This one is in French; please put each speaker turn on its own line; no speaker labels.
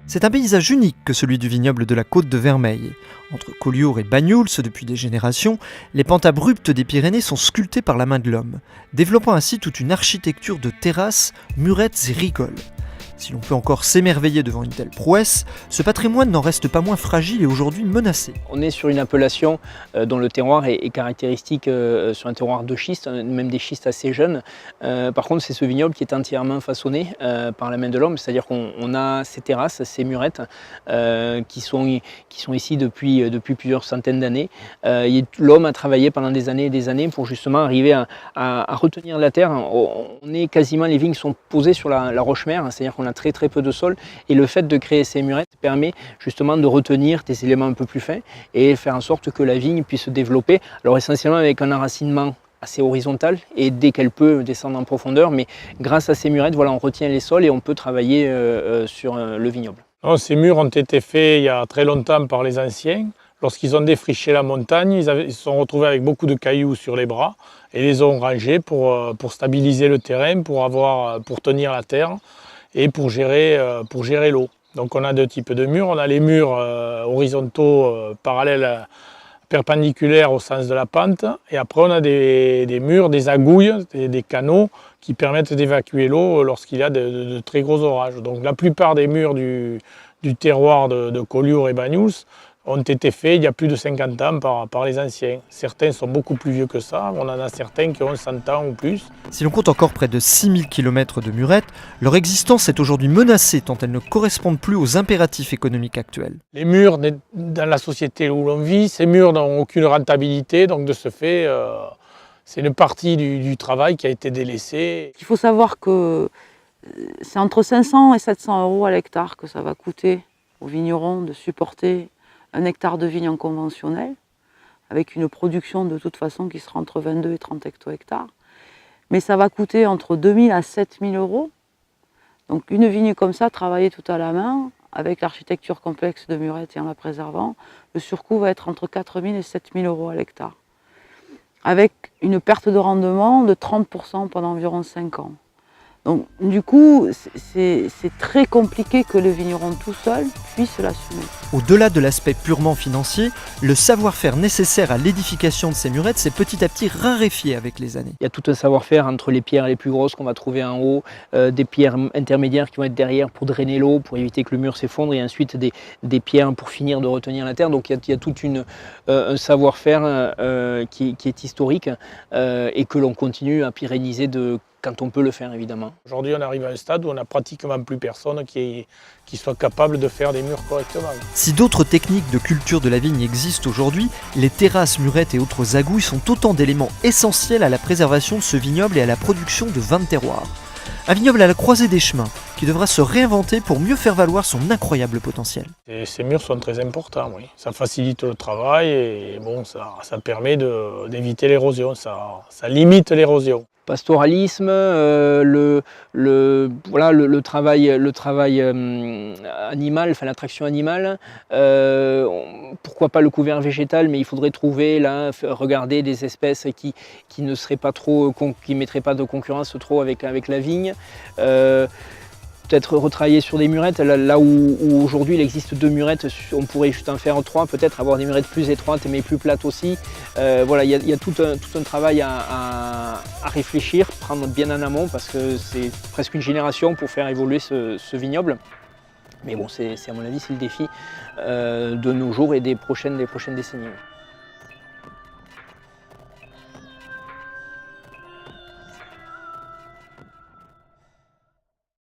C'est un paysage unique que celui du vignoble de la Côte de Vermeil. Entre Collioure et Banyuls, depuis des générations, les pentes abruptes des Pyrénées sont sculptées par la main de l'homme, développant ainsi toute une architecture de terrasses, murettes et rigoles. Si l'on peut encore s'émerveiller devant une telle prouesse, ce patrimoine n'en reste pas moins fragile et aujourd'hui menacé.
On est sur une appellation dont le terroir est caractéristique sur un terroir de schiste, même des schistes assez jeunes. Par contre, c'est ce vignoble qui est entièrement façonné par la main de l'homme, c'est-à-dire qu'on a ces terrasses, ces murettes qui sont ici depuis plusieurs centaines d'années. L'homme a travaillé pendant des années et des années pour justement arriver à retenir la terre. Les vignes sont posées sur la roche-mère, c'est-à-dire qu'on a très peu de sol, et le fait de créer ces murettes permet justement de retenir des éléments un peu plus fins et faire en sorte que la vigne puisse se développer, alors essentiellement avec un enracinement assez horizontal et dès qu'elle peut descendre en profondeur, mais grâce à ces murettes, voilà, on retient les sols et on peut travailler sur le vignoble.
Alors, ces murs ont été faits il y a très longtemps par les anciens. Lorsqu'ils ont défriché la montagne, ils se sont retrouvés avec beaucoup de cailloux sur les bras et les ont rangés pour stabiliser le terrain, pour tenir la terre et pour gérer l'eau. Donc on a deux types de murs. On a les murs horizontaux parallèles, perpendiculaires au sens de la pente. Et après on a des murs, des agouilles, des canaux qui permettent d'évacuer l'eau lorsqu'il y a de très gros orages. Donc la plupart des murs du terroir de Collioure et Banyuls ont été faits il y a plus de 50 ans par les anciens. Certains sont beaucoup plus vieux que ça, on en a certains qui ont 100 ans ou plus.
Si l'on compte encore près de 6000 km de murettes, leur existence est aujourd'hui menacée tant elles ne correspondent plus aux impératifs économiques actuels.
Les murs, dans la société où l'on vit, ces murs n'ont aucune rentabilité, donc de ce fait, c'est une partie du travail qui a été délaissée.
Il faut savoir que c'est entre 500 et 700 euros à l'hectare que ça va coûter aux vignerons de supporter 1 hectare de vigne en conventionnel, avec une production de toute façon qui sera entre 22 et 30 hecto-hectares. Mais ça va coûter entre 2000 à 7000 euros. Donc une vigne comme ça, travaillée tout à la main, avec l'architecture complexe de murettes et en la préservant, le surcoût va être entre 4000 et 7000 euros à l'hectare. Avec une perte de rendement de 30% pendant environ 5 ans. Donc du coup, c'est très compliqué que le vigneron tout seul puisse l'assumer.
Au-delà de l'aspect purement financier, le savoir-faire nécessaire à l'édification de ces murettes s'est petit à petit raréfié avec les années.
Il y a tout un savoir-faire entre les pierres les plus grosses qu'on va trouver en haut, des pierres intermédiaires qui vont être derrière pour drainer l'eau, pour éviter que le mur s'effondre, et ensuite des pierres pour finir de retenir la terre. Donc il y a tout un savoir-faire qui est historique et que l'on continue à pérenniser quand on peut le faire, évidemment.
Aujourd'hui, on arrive à un stade où on n'a pratiquement plus personne qui soit capable de faire des murs correctement.
Si d'autres techniques de culture de la vigne existent aujourd'hui, les terrasses, murettes et autres agouilles sont autant d'éléments essentiels à la préservation de ce vignoble et à la production de vins de terroir. Un vignoble à la croisée des chemins, qui devra se réinventer pour mieux faire valoir son incroyable potentiel.
Et ces murs sont très importants, oui. Ça facilite le travail et bon, ça permet d'éviter l'érosion, ça limite l'érosion.
Pastoralisme, le travail animal, enfin l'attraction animale, pourquoi pas le couvert végétal, mais il faudrait trouver là, regarder des espèces qui ne seraient pas trop, qui mettraient pas de concurrence trop avec la vigne. Peut-être retravailler sur des murettes, là où aujourd'hui il existe 2 murettes, on pourrait juste en faire 3, peut-être avoir des murettes plus étroites mais plus plates aussi. Voilà, il y a tout un travail à réfléchir, prendre bien en amont parce que c'est presque une génération pour faire évoluer ce vignoble. Mais bon, à mon avis, c'est le défi de nos jours et des prochaines décennies.